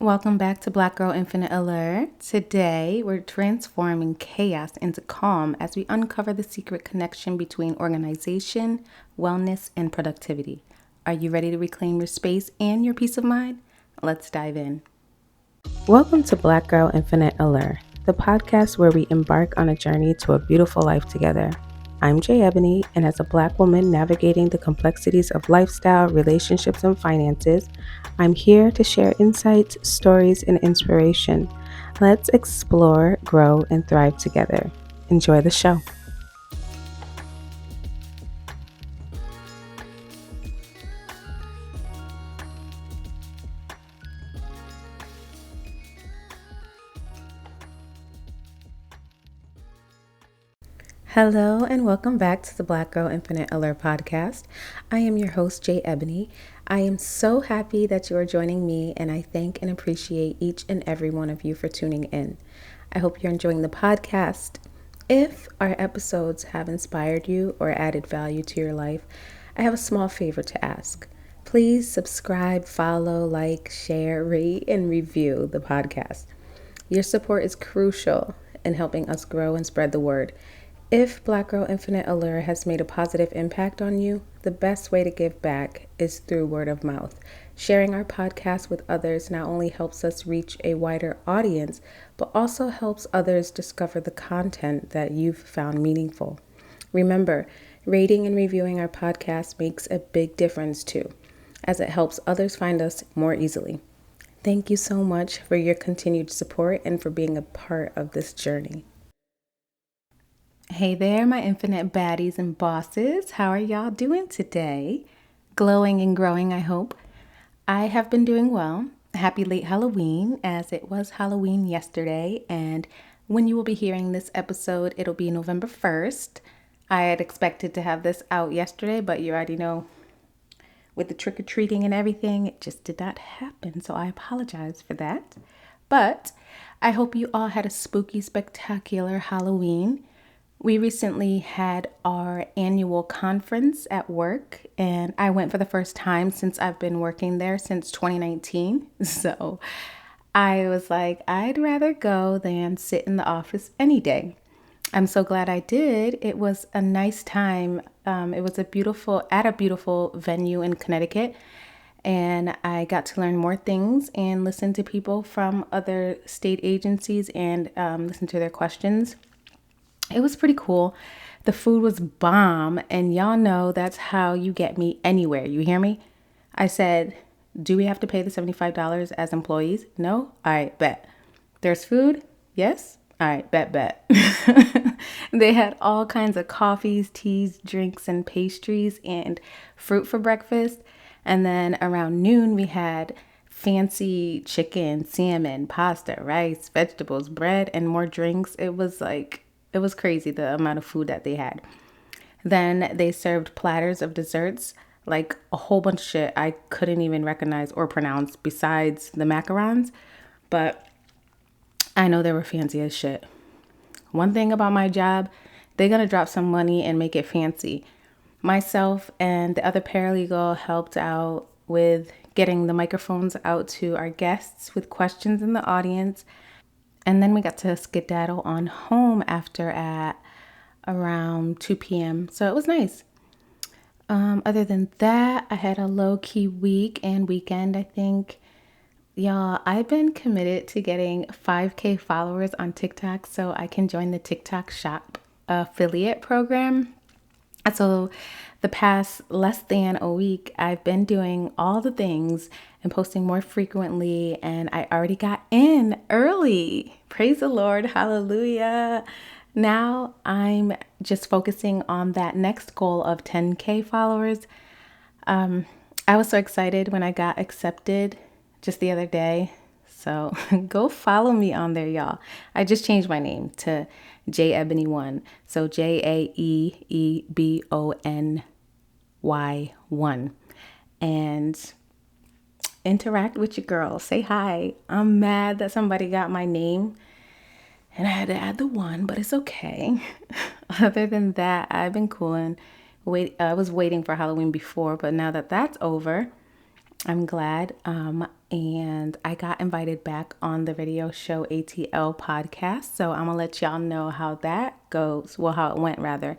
Welcome back to Black Girl Infinite Allure. Today, we're transforming chaos into calm as we uncover the secret connection between organization, wellness, and productivity. Are you ready to reclaim your space and your peace of mind? Let's dive in. Welcome to Black Girl Infinite Allure, the podcast where we embark on a journey to a beautiful life together. I'm Jay Ebony, and as a Black woman navigating the complexities of lifestyle, relationships, and finances, I'm here to share insights, stories, and inspiration. Let's explore, grow, and thrive together. Enjoy the show. Hello and welcome back to the Black Girl Infinite Allure podcast. I am your host, Jay Ebony. I am so happy that you are joining me, and I thank and appreciate each and every one of you for tuning in. I hope you're enjoying the podcast. If our episodes have inspired you or added value to your life, I have a small favor to ask. Please subscribe, follow, like, share, rate, and review the podcast. Your support is crucial in helping us grow and spread the word. If Black Girl Infinite Allure has made a positive impact on you, the best way to give back is through word of mouth. Sharing our podcast with others not only helps us reach a wider audience, but also helps others discover the content that you've found meaningful. Remember, rating and reviewing our podcast makes a big difference too, as it helps others find us more easily. Thank you so much for your continued support and for being a part of this journey. Hey there, my infinite baddies and bosses. How are y'all doing today? Glowing and growing, I hope. I have been doing well. Happy late Halloween, as it was Halloween yesterday. And when you will be hearing this episode, it'll be November 1st. I had expected to have this out yesterday, but you already know with the trick-or-treating and everything, it just did not happen. So I apologize for that. But I hope you all had a spooky, spectacular Halloween. We recently had our annual conference at work, and I went for the first time since I've been working there since 2019. So I was like, I'd rather go than sit in the office any day. I'm so glad I did. It was a nice time. It was at a beautiful venue in Connecticut, and I got to learn more things and listen to people from other state agencies and listen to their questions. It was pretty cool. The food was bomb, and y'all know that's how you get me anywhere. You hear me? I said, do we have to pay the $75 as employees? No? All right, bet. There's food? Yes? All right, bet. They had all kinds of coffees, teas, drinks, and pastries and fruit for breakfast. And then around noon, we had fancy chicken, salmon, pasta, rice, vegetables, bread, and more drinks. It was crazy the amount of food that they had. Then they served platters of desserts, like a whole bunch of shit I couldn't even recognize or pronounce besides the macarons, but I know they were fancy as shit. One thing about my job, they're gonna drop some money and make it fancy. Myself and the other paralegal helped out with getting the microphones out to our guests with questions in the audience. And then we got to skedaddle on home after at around 2 p.m. So it was nice. Other than that, I had a low-key week and weekend, I think. Y'all, I've been committed to getting 5K followers on TikTok so I can join the TikTok Shop affiliate program. So the past less than a week, I've been doing all the things and posting more frequently, and I already got in early. Praise the Lord. Hallelujah. Now I'm just focusing on that next goal of 10K followers. I was so excited when I got accepted just the other day. So go follow me on there, y'all. I just changed my name to J Ebony 1. So JAEEBONY 1. And interact with your girl. Say hi. I'm mad that somebody got my name and I had to add the 1, but it's okay. Other than that, I've been cooling. I was waiting for Halloween before, but now that that's over, I'm glad. and I got invited back on the radio show ATL podcast. So I'm gonna let y'all know how that goes. Well, how it went rather.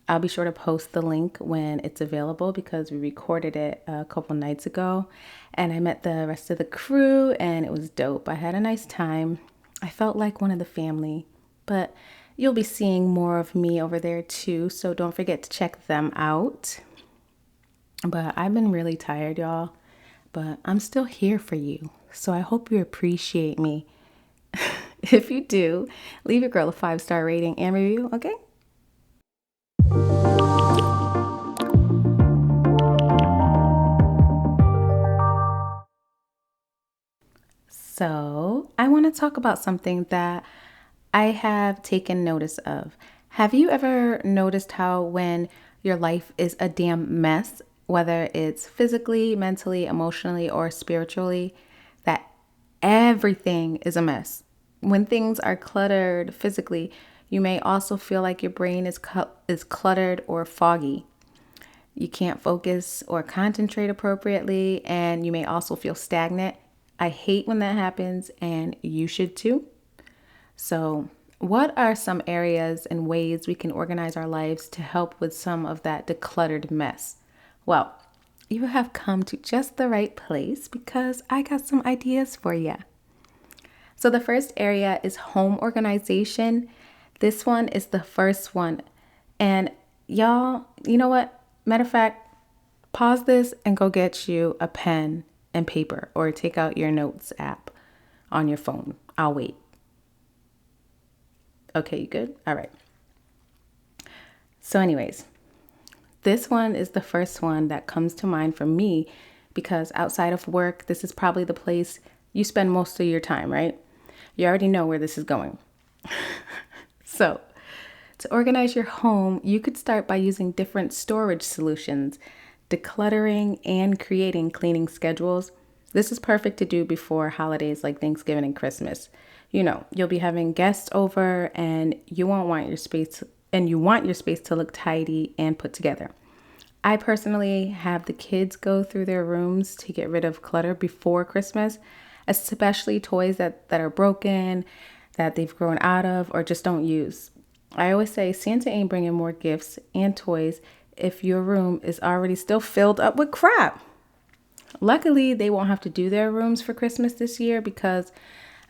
I'll be sure to post the link when it's available because we recorded it a couple nights ago, and I met the rest of the crew and it was dope. I had a nice time. I felt like one of the family, but you'll be seeing more of me over there too, so don't forget to check them out. But I've been really tired, y'all, but I'm still here for you, so I hope you appreciate me. If you do, leave your girl a 5-star rating and review, okay? So, I want to talk about something that I have taken notice of. Have you ever noticed how when your life is a damn mess, whether it's physically, mentally, emotionally, or spiritually, that everything is a mess? When things are cluttered physically, you may also feel like your brain is cluttered or foggy. You can't focus or concentrate appropriately, and you may also feel stagnant. I hate when that happens, and you should too. So, what are some areas and ways we can organize our lives to help with some of that decluttered mess? Well, you have come to just the right place because I got some ideas for you. So, the first area is home organization. This one is the first one. And y'all, you know what? Matter of fact, pause this and go get you a pen and paper or take out your notes app on your phone. I'll wait. Okay, you good? All right. So anyways, this one is the first one that comes to mind for me because outside of work, this is probably the place you spend most of your time, right? You already know where this is going. So to organize your home, you could start by using different storage solutions, decluttering, and creating cleaning schedules. This is perfect to do before holidays like Thanksgiving and Christmas. You know, you'll be having guests over and you want your space to look tidy and put together. I personally have the kids go through their rooms to get rid of clutter before Christmas, especially toys that are broken, that they've grown out of, or just don't use. I always say Santa ain't bringing more gifts and toys if your room is already still filled up with crap. Luckily, they won't have to do their rooms for Christmas this year because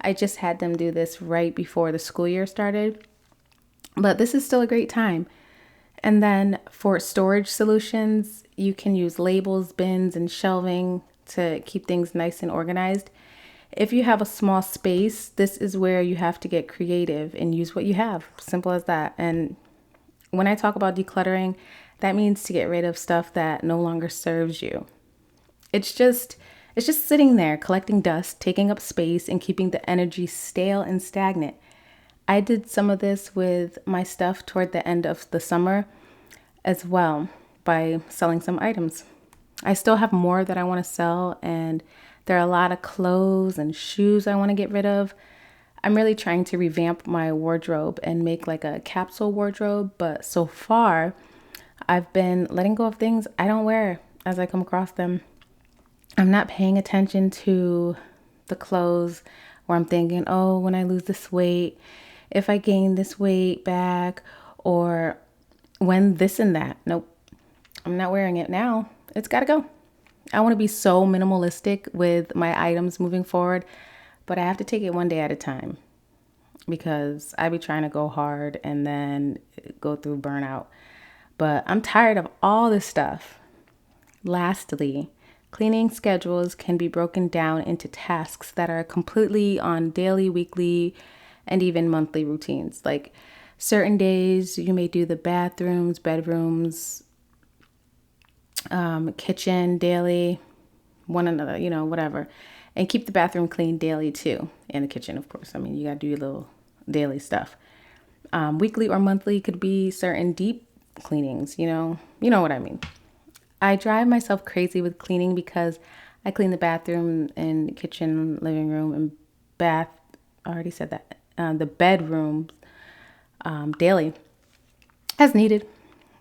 I just had them do this right before the school year started. But this is still a great time. And then for storage solutions, you can use labels, bins, and shelving to keep things nice and organized. If you have a small space, this is where you have to get creative and use what you have. Simple as that. And when I talk about decluttering, that means to get rid of stuff that no longer serves you. It's just sitting there collecting dust, taking up space, and keeping the energy stale and stagnant. I did some of this with my stuff toward the end of the summer as well by selling some items. I still have more that I want to sell, and there are a lot of clothes and shoes I want to get rid of. I'm really trying to revamp my wardrobe and make like a capsule wardrobe, but so far I've been letting go of things I don't wear as I come across them. I'm not paying attention to the clothes where I'm thinking, oh, when I lose this weight, if I gain this weight back, or when this and that. Nope, I'm not wearing it now. It's got to go. I want to be so minimalistic with my items moving forward, but I have to take it one day at a time because I be trying to go hard and then go through burnout. But I'm tired of all this stuff. Lastly, cleaning schedules can be broken down into tasks that are completely on daily, weekly, and even monthly routines. Like certain days, you may do the bathrooms, bedrooms, kitchen daily, one another, whatever. And keep the bathroom clean daily too. And the kitchen, of course. I mean, you got to do your little daily stuff. Weekly or monthly could be certain deep cleanings, you know what I mean. I drive myself crazy with cleaning because I clean the bathroom and kitchen, living room, and bath. I already said that. The bedroom daily as needed.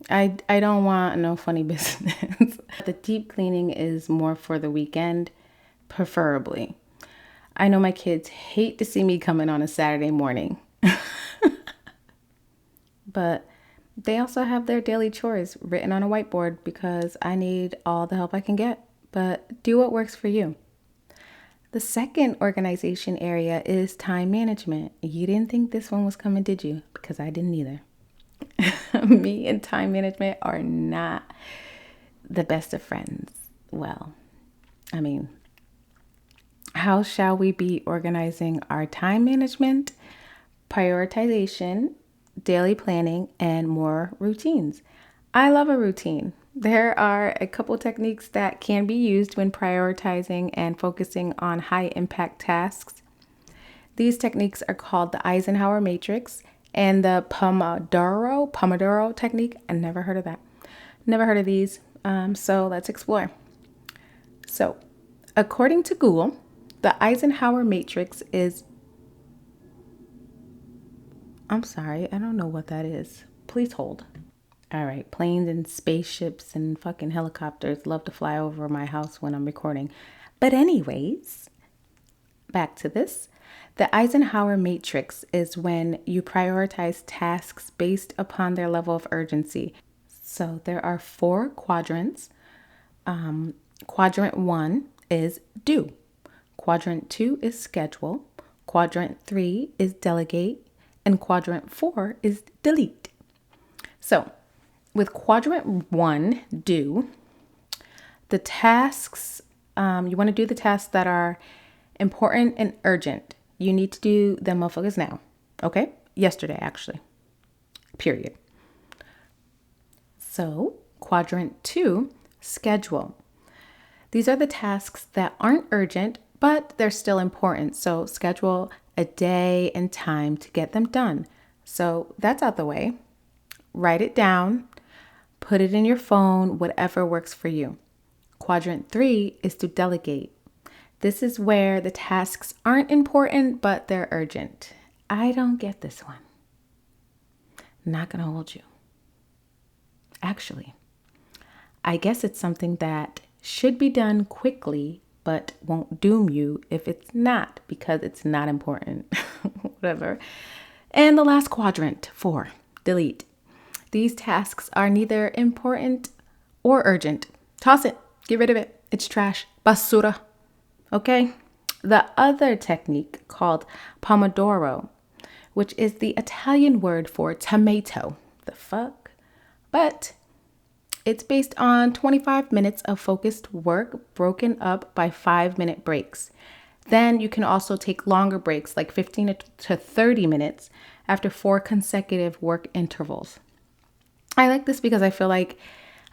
I don't want no funny business. The deep cleaning is more for the weekend. preferably. I know my kids hate to see me coming on a Saturday morning, but they also have their daily chores written on a whiteboard because I need all the help I can get. But do what works for you. The second organization area is time management. You didn't think this one was coming, did you? Because I didn't either. Me and time management are not the best of friends. Well, I mean, how shall we be organizing our time management, prioritization, daily planning, and more routines? I love a routine. There are a couple techniques that can be used when prioritizing and focusing on high impact tasks. These techniques are called the Eisenhower Matrix and the Pomodoro technique. I never heard of that. Never heard of these. So let's explore. So, according to Google, the Eisenhower Matrix is, I'm sorry, I don't know what that is. Please hold. All right, planes and spaceships and fucking helicopters love to fly over my house when I'm recording. But anyways, back to this. The Eisenhower Matrix is when you prioritize tasks based upon their level of urgency. So there are 4 quadrants. Quadrant 1 is do. Quadrant 2 is schedule. Quadrant 3 is delegate. And quadrant 4 is delete. So with quadrant 1, do, the tasks, you want to do the tasks that are important and urgent. You need to do them motherfuckers now. Okay? Yesterday, actually. Period. So quadrant 2, schedule. These are the tasks that aren't urgent, but they're still important. So schedule a day and time to get them done. So that's out the way. Write it down. Put it in your phone, whatever works for you. Quadrant 3 is to delegate. This is where the tasks aren't important, but they're urgent. I don't get this one. Not gonna hold you. Actually, I guess it's something that should be done quickly, but won't doom you if it's not, because it's not important. Whatever. And the last quadrant, 4, delete. These tasks are neither important or urgent. Toss it. Get rid of it. It's trash. Basura. Okay? The other technique called Pomodoro, which is the Italian word for tomato. The fuck? But it's based on 25 minutes of focused work broken up by 5-minute breaks. Then you can also take longer breaks, like 15 to 30 minutes after 4 consecutive work intervals. I like this because I feel like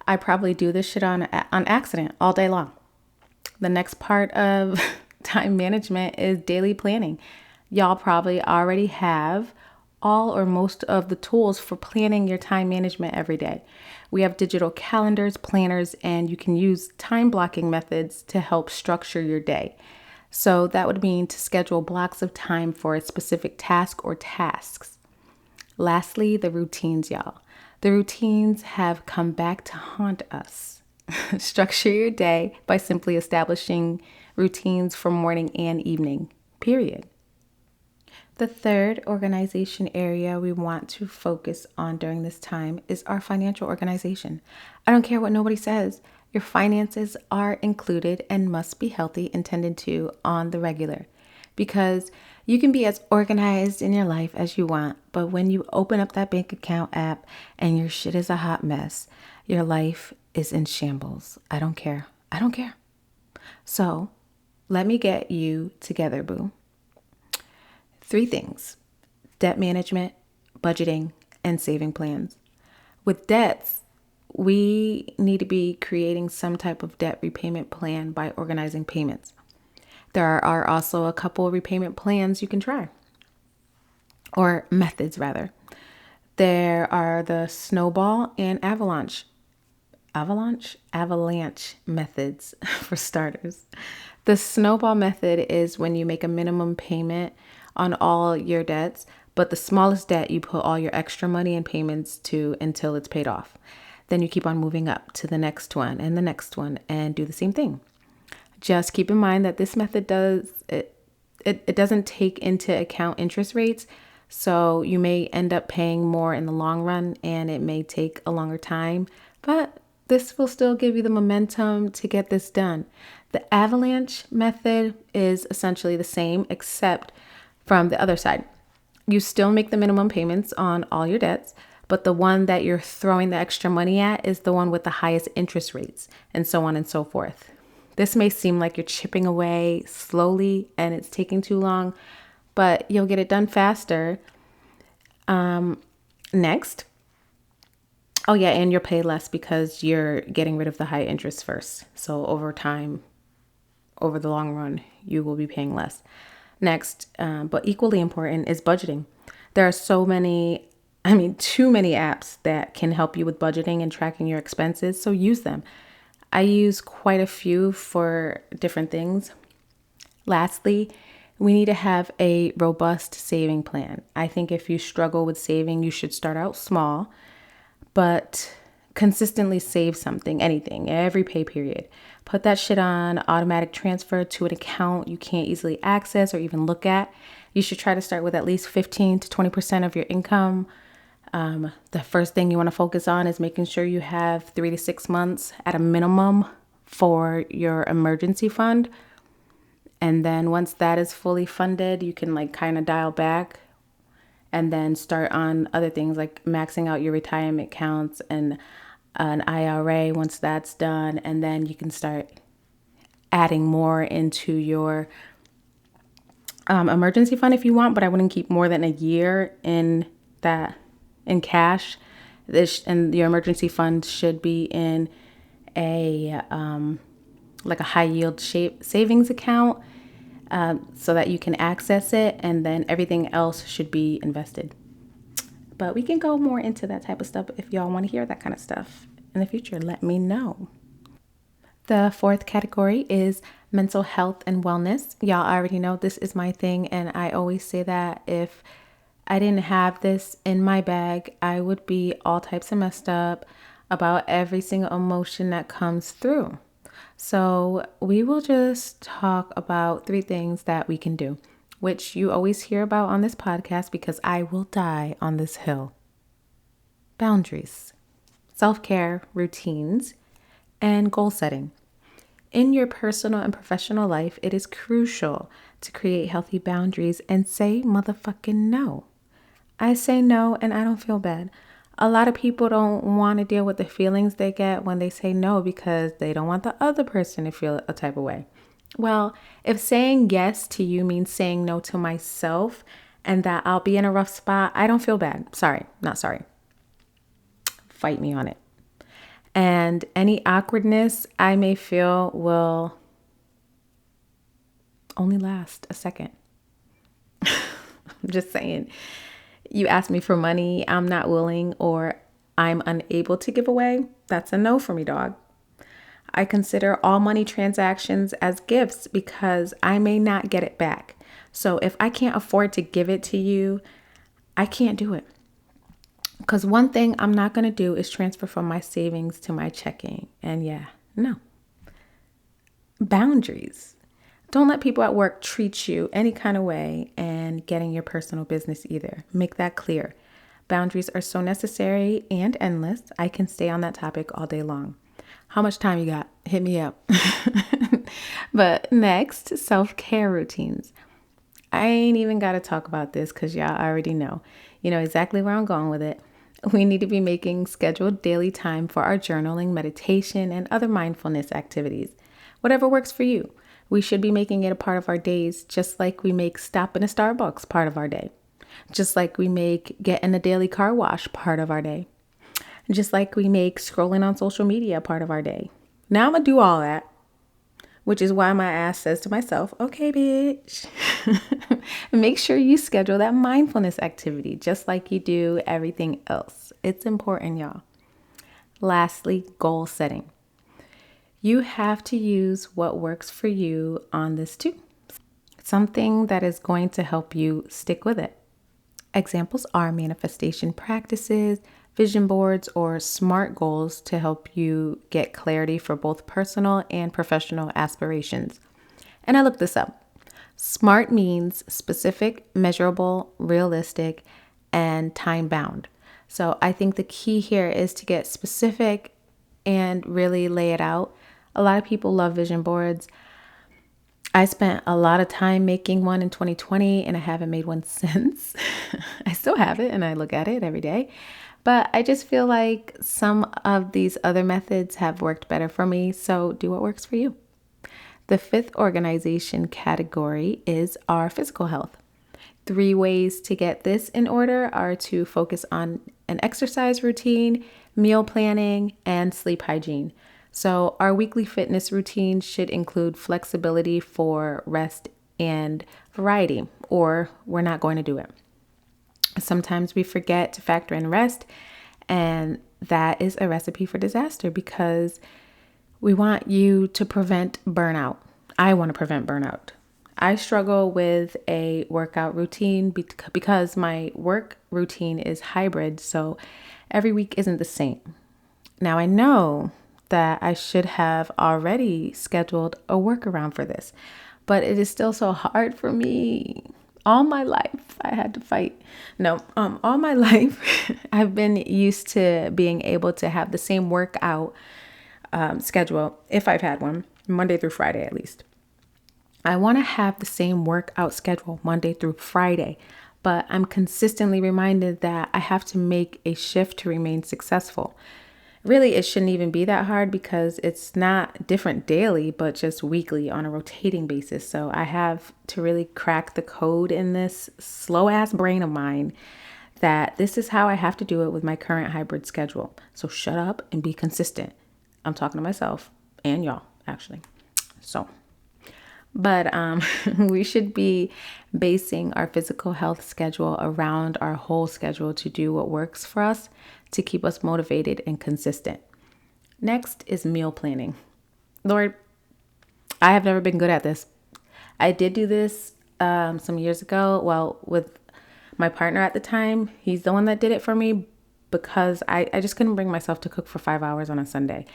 I probably do this shit on accident all day long. The next part of time management is daily planning. Y'all probably already have all or most of the tools for planning your time management every day. We have digital calendars, planners, and you can use time blocking methods to help structure your day. So that would mean to schedule blocks of time for a specific task or tasks. Lastly, the routines, y'all. The routines have come back to haunt us. Structure your day by simply establishing routines for morning and evening, period. The third organization area we want to focus on during this time is our financial organization. I don't care what nobody says. Your finances are included and must be healthy and tended to on the regular, because you can be as organized in your life as you want, but when you open up that bank account app and your shit is a hot mess, your life is in shambles. I don't care. I don't care. So let me get you together, boo. 3 things: debt management, budgeting, and saving plans. With debts, we need to be creating some type of debt repayment plan by organizing payments. There are also a couple repayment plans you can try, or methods rather. There are the snowball and avalanche methods for starters. The snowball method is when you make a minimum payment on all your debts, but the smallest debt you put all your extra money and payments to until it's paid off. Then you keep on moving up to the next one and the next one and do the same thing. Just keep in mind that this method it doesn't take into account interest rates. So you may end up paying more in the long run and it may take a longer time, but this will still give you the momentum to get this done. The avalanche method is essentially the same, except from the other side. You still make the minimum payments on all your debts, but the one that you're throwing the extra money at is the one with the highest interest rates, and so on and so forth. This may seem like you're chipping away slowly and it's taking too long, but you'll get it done faster. Next. Oh, yeah, and you'll pay less because you're getting rid of the high interest first. So over time, over the long run, you will be paying less. Next, but equally important, is budgeting. There are too many apps that can help you with budgeting and tracking your expenses, so use them. I use quite a few for different things. Lastly, we need to have a robust saving plan. I think if you struggle with saving, you should start out small, but consistently save something, anything, every pay period. Put that shit on automatic transfer to an account you can't easily access or even look at. You should try to start with at least 15 to 20% of your income. The first thing you want to focus on is making sure you have 3 to 6 months at a minimum for your emergency fund. And then once that is fully funded, you can kind of dial back and then start on other things like maxing out your retirement accounts and an IRA once that's done. And then you can start adding more into your emergency fund if you want, but I wouldn't keep more than a year in cash. And your emergency fund should be in a high yield savings account, so that you can access it, and then everything else should be invested. But we can go more into that type of stuff if y'all want to hear that kind of stuff in the future. Let me know. The fourth category is mental health and wellness. Y'all already know this is my thing, and I always say that if I didn't have this in my bag, I would be all types of messed up about every single emotion that comes through. So we will just talk about 3 things that we can do, which you always hear about on this podcast because I will die on this hill. Boundaries, self-care routines, and goal setting. In your personal and professional life, it is crucial to create healthy boundaries and say motherfucking no. I say no and I don't feel bad. A lot of people don't want to deal with the feelings they get when they say no because they don't want the other person to feel a type of way. Well, if saying yes to you means saying no to myself and that I'll be in a rough spot, I don't feel bad. Sorry, not sorry. Fight me on it. And any awkwardness I may feel will only last a second. I'm just saying. You ask me for money I'm not willing or I'm unable to give away, that's a no for me, dog. I consider all money transactions as gifts because I may not get it back. So if I can't afford to give it to you, I can't do it. Because one thing I'm not going to do is transfer from my savings to my checking. And no. Boundaries. Don't let people at work treat you any kind of way and get in your personal business either. Make that clear. Boundaries are so necessary and endless. I can stay on that topic all day long. How much time you got? Hit me up. But next, self-care routines. I ain't even got to talk about this because y'all already know. You know exactly where I'm going with it. We need to be making scheduled daily time for our journaling, meditation, and other mindfulness activities. Whatever works for you. We should be making it a part of our days, just like we make stopping a Starbucks part of our day. Just like we make getting a daily car wash part of our day. Just like we make scrolling on social media part of our day. Now I'm going to do all that, which is why my ass says to myself, okay, bitch, make sure you schedule that mindfulness activity just like you do everything else. It's important, y'all. Lastly, goal setting. You have to use what works for you on this too. Something that is going to help you stick with it. Examples are manifestation practices, vision boards, or SMART goals to help you get clarity for both personal and professional aspirations. And I looked this up. SMART means specific, measurable, realistic, and time bound. So I think the key here is to get specific and really lay it out. A lot of people love vision boards. I spent a lot of time making one in 2020 and I haven't made one since. I still have it and I look at it every day. But I just feel like some of these other methods have worked better for me. So do what works for you. The fifth organization category is our physical health. 3 ways to get this in order are to focus on an exercise routine, meal planning, and sleep hygiene. So our weekly fitness routine should include flexibility for rest and variety, or we're not going to do it. Sometimes we forget to factor in rest, and that is a recipe for disaster because we want you to prevent burnout. I want to prevent burnout. I struggle with a workout routine because my work routine is hybrid, so every week isn't the same. Now I know that I should have already scheduled a workaround for this, but it is still so hard for me. All my life, I had to fight. No, all my life, I've been used to being able to have the same workout schedule, if I've had one, Monday through Friday at least. I want to have the same workout schedule Monday through Friday, but I'm consistently reminded that I have to make a shift to remain successful. Really, it shouldn't even be that hard because it's not different daily, but just weekly on a rotating basis. So I have to really crack the code in this slow ass brain of mine that this is how I have to do it with my current hybrid schedule. So shut up and be consistent. I'm talking to myself and y'all, actually. But we should be basing our physical health schedule around our whole schedule to do what works for us to keep us motivated and consistent. Next is meal planning. Lord, I have never been good at this. I did do this some years ago. Well, with my partner at the time, he's the one that did it for me because I just couldn't bring myself to cook for 5 hours on a Sunday.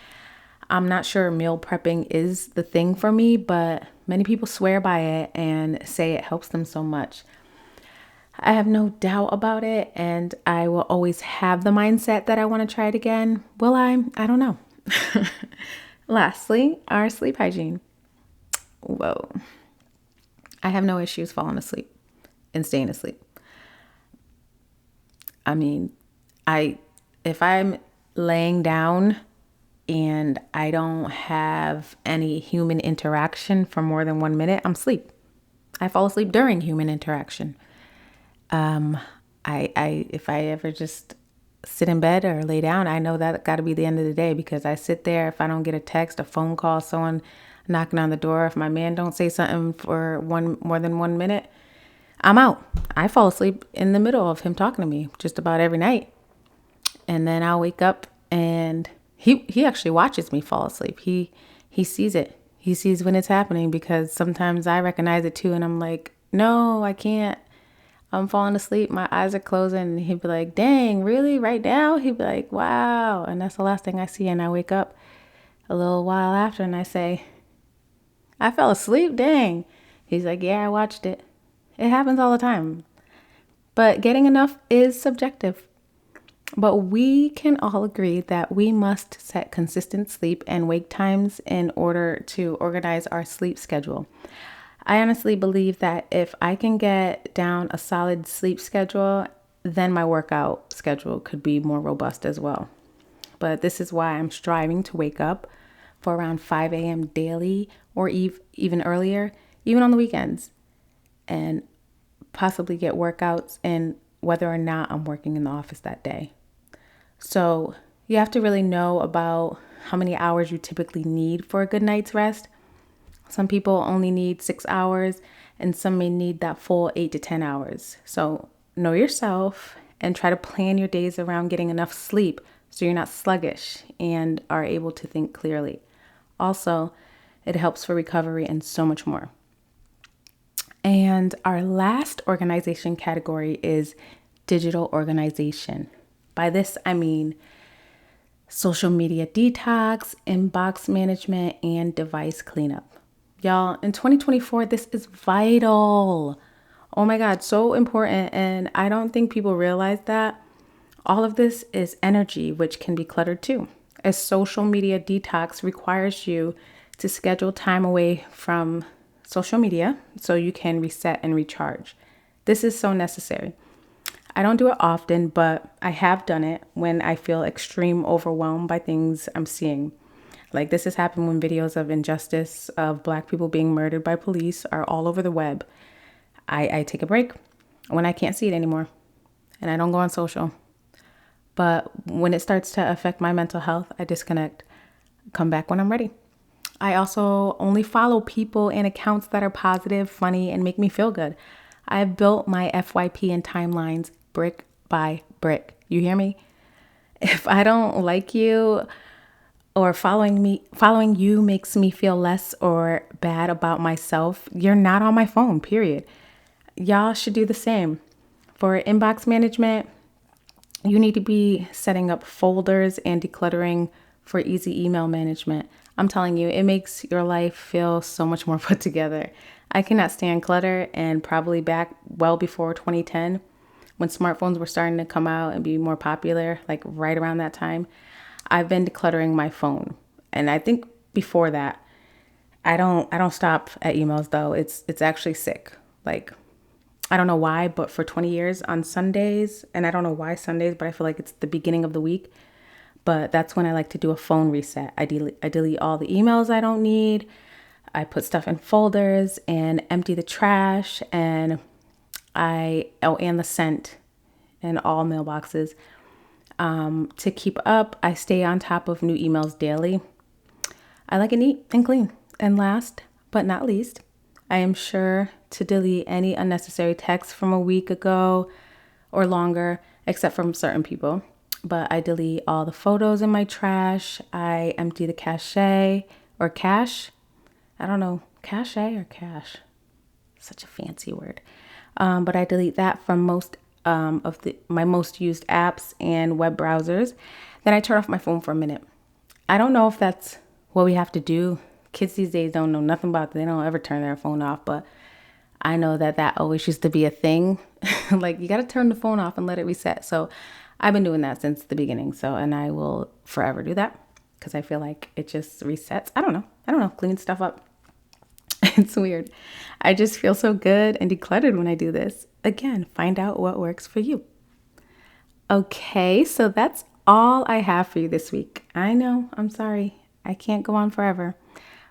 I'm not sure meal prepping is the thing for me, but many people swear by it and say it helps them so much. I have no doubt about it, and I will always have the mindset that I want to try it again. Will I? I don't know. Lastly, our sleep hygiene. Whoa. I have no issues falling asleep and staying asleep. I mean, if I'm laying down and I don't have any human interaction for more than 1 minute, I'm asleep. I fall asleep during human interaction. If I ever just sit in bed or lay down, I know that got to be the end of the day because I sit there. If I don't get a text, a phone call, someone knocking on the door, if my man don't say something for more than 1 minute, I'm out. I fall asleep in the middle of him talking to me just about every night. And then I'll wake up and he actually watches me fall asleep. He sees it. He sees when it's happening because sometimes I recognize it too. And I'm like, no, I can't. I'm falling asleep. My eyes are closing. And he'd be like, dang, really? Right now? He'd be like, wow. And that's the last thing I see. And I wake up a little while after and I say, I fell asleep. Dang. He's like, yeah, I watched it. It happens all the time. But getting enough is subjective. But we can all agree that we must set consistent sleep and wake times in order to organize our sleep schedule. I honestly believe that if I can get down a solid sleep schedule, then my workout schedule could be more robust as well. But this is why I'm striving to wake up for around 5 a.m. daily or even earlier, even on the weekends, and possibly get workouts in whether or not I'm working in the office that day. So you have to really know about how many hours you typically need for a good night's rest. Some people only need 6 hours and some may need that full 8 to 10 hours. So know yourself and try to plan your days around getting enough sleep so you're not sluggish and are able to think clearly. Also, it helps for recovery and so much more. And our last organization category is digital organization. By this, I mean social media detox, inbox management, and device cleanup. Y'all, in 2024, this is vital. Oh my God, so important. And I don't think people realize that all of this is energy, which can be cluttered too. A social media detox requires you to schedule time away from social media so you can reset and recharge. This is so necessary. I don't do it often, but I have done it when I feel extreme overwhelmed by things I'm seeing. Like this has happened when videos of injustice of Black people being murdered by police are all over the web. I take a break when I can't see it anymore, and I don't go on social. But when it starts to affect my mental health, I disconnect, come back when I'm ready. I also only follow people and accounts that are positive, funny, and make me feel good. I've built my FYP and timelines brick by brick. You hear me? If I don't like you or following you makes me feel less or bad about myself, you're not on my phone, period. Y'all should do the same. For inbox management, you need to be setting up folders and decluttering for easy email management. I'm telling you, it makes your life feel so much more put together. I cannot stand clutter, and probably back well before 2010, when smartphones were starting to come out and be more popular, like right around that time, I've been decluttering my phone. And I think before that, I don't stop at emails though. It's actually sick. Like I don't know why, but for 20 years on Sundays, and I don't know why Sundays, but I feel like it's the beginning of the week. But that's when I like to do a phone reset. I delete all the emails I don't need. I put stuff in folders and empty the trash, and and the scent in all mailboxes. To keep up, I stay on top of new emails daily. I like it neat and clean. And last but not least, I am sure to delete any unnecessary texts from a week ago or longer, except from certain people. But I delete all the photos in my trash. I empty the cache or cache. I don't know, cache or cache. Such a fancy word. But I delete that from most of my most used apps and web browsers. Then I turn off my phone for a minute. I don't know if that's what we have to do. Kids these days don't know nothing about it. They don't ever turn their phone off, but I know that always used to be a thing. Like you got to turn the phone off and let it reset. So I've been doing that since the beginning. And I will forever do that because I feel like it just resets. I don't know. Clean stuff up. It's weird. I just feel so good and decluttered when I do this. Again, find out what works for you. Okay, so that's all I have for you this week. I know, I'm sorry. I can't go on forever.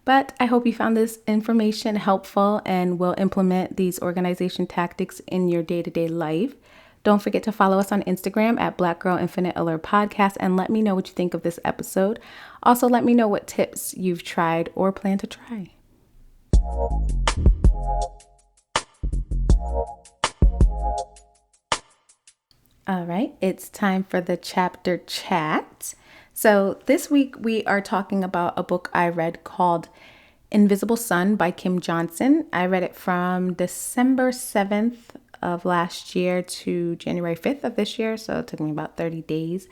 But I hope you found this information helpful and will implement these organization tactics in your day-to-day life. Don't forget to follow us on Instagram at Black Girl Infinite Allure Podcast and let me know what you think of this episode. Also, let me know what tips you've tried or plan to try. All right, it's time for the chapter chat. So this week we are talking about a book I read called Invisible Sun by Kim Johnson. I read it from December 7th of last year to January 5th of this year. So it took me about 30 days.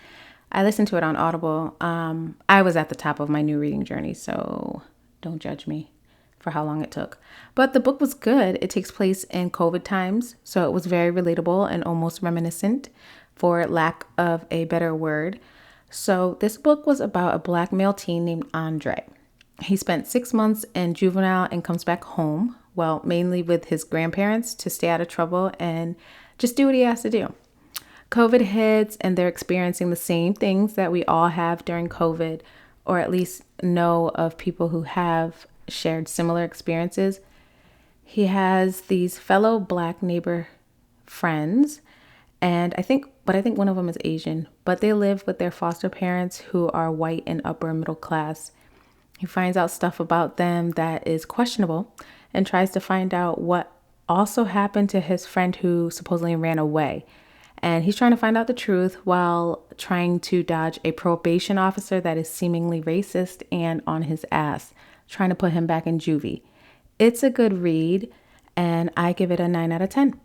I listened to it on Audible. I was at the top of my new reading journey, so don't judge me for how long it took. But the book was good. It takes place in COVID times, so it was very relatable and almost reminiscent, for lack of a better word. So this book was about a Black male teen named Andre. He spent 6 months in juvenile and comes back home, well, mainly with his grandparents to stay out of trouble and just do what he has to do. COVID hits and they're experiencing the same things that we all have during COVID, or at least know of people who have shared similar experiences. He has these fellow Black neighbor friends, and I think one of them is Asian, but they live with their foster parents who are white and upper middle class. He finds out stuff about them that is questionable and tries to find out what also happened to his friend who supposedly ran away. And he's trying to find out the truth while trying to dodge a probation officer that is seemingly racist and on his ass, trying to put him back in juvie. It's a good read, and I give it a 9 out of 10.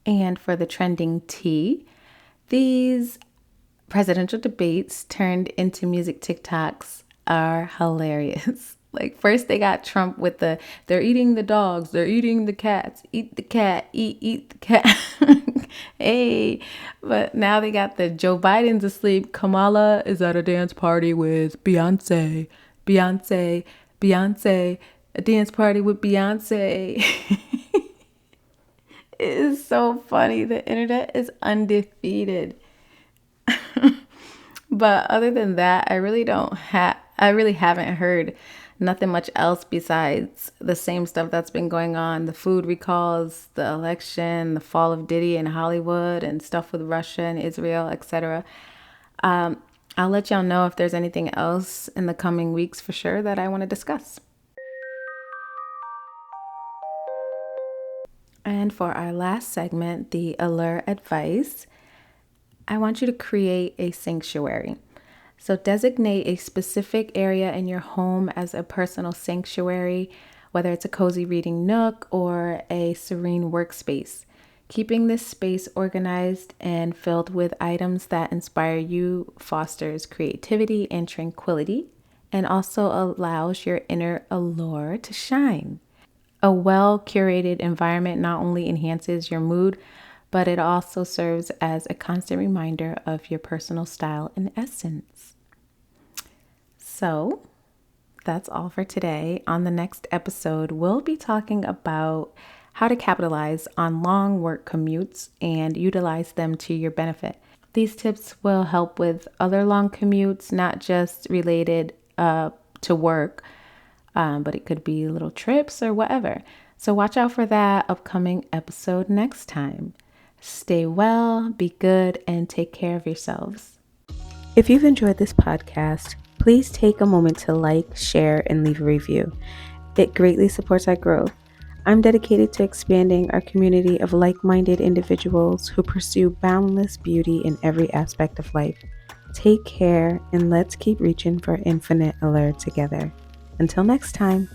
And for the trending tea, these presidential debates turned into music TikToks are hilarious. Like first they got Trump with the they're eating the dogs, they're eating the cats, eat the cat, eat the cat. Hey, but now they got the Joe Biden's asleep. Kamala is at a dance party with Beyonce. Beyonce, a dance party with Beyonce. It is so funny. The internet is undefeated. But other than that, I really haven't heard nothing much else besides the same stuff that's been going on, the food recalls, the election, the fall of Diddy in Hollywood, and stuff with Russia and Israel, etc. I'll let y'all know if there's anything else in the coming weeks for sure that I want to discuss. And for our last segment, the Allure advice, I want you to create a sanctuary. So designate a specific area in your home as a personal sanctuary, whether it's a cozy reading nook or a serene workspace. Keeping this space organized and filled with items that inspire you fosters creativity and tranquility and also allows your inner allure to shine. A well curated environment not only enhances your mood, but it also serves as a constant reminder of your personal style and essence. So that's all for today. On the next episode, we'll be talking about how to capitalize on long work commutes and utilize them to your benefit. These tips will help with other long commutes, not just related to work, but it could be little trips or whatever. So watch out for that upcoming episode next time. Stay well, be good, and take care of yourselves. If you've enjoyed this podcast, please take a moment to like, share, and leave a review. It greatly supports our growth. I'm dedicated to expanding our community of like-minded individuals who pursue boundless beauty in every aspect of life. Take care, and let's keep reaching for infinite allure together. Until next time.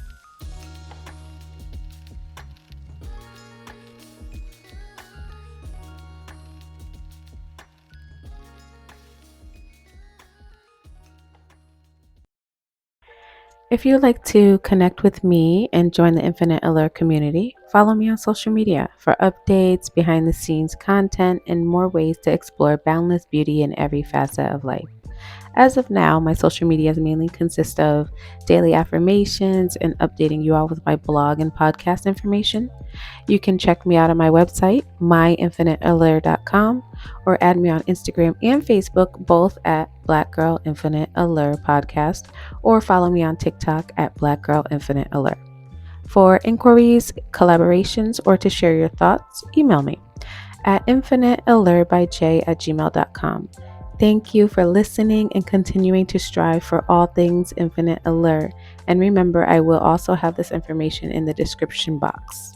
If you'd like to connect with me and join the Infinite Allure community, follow me on social media for updates, behind the scenes content, and more ways to explore boundless beauty in every facet of life. As of now, my social medias mainly consist of daily affirmations and updating you all with my blog and podcast information. You can check me out on my website, myinfiniteallure.com, or add me on Instagram and Facebook, both at Black Girl Infinite Allure Podcast, or follow me on TikTok at Black Girl Infinite Allure. For inquiries, collaborations, or to share your thoughts, email me at infiniteallurebyj@gmail.com. Thank you for listening and continuing to strive for all things infinite allure. And remember, I will also have this information in the description box.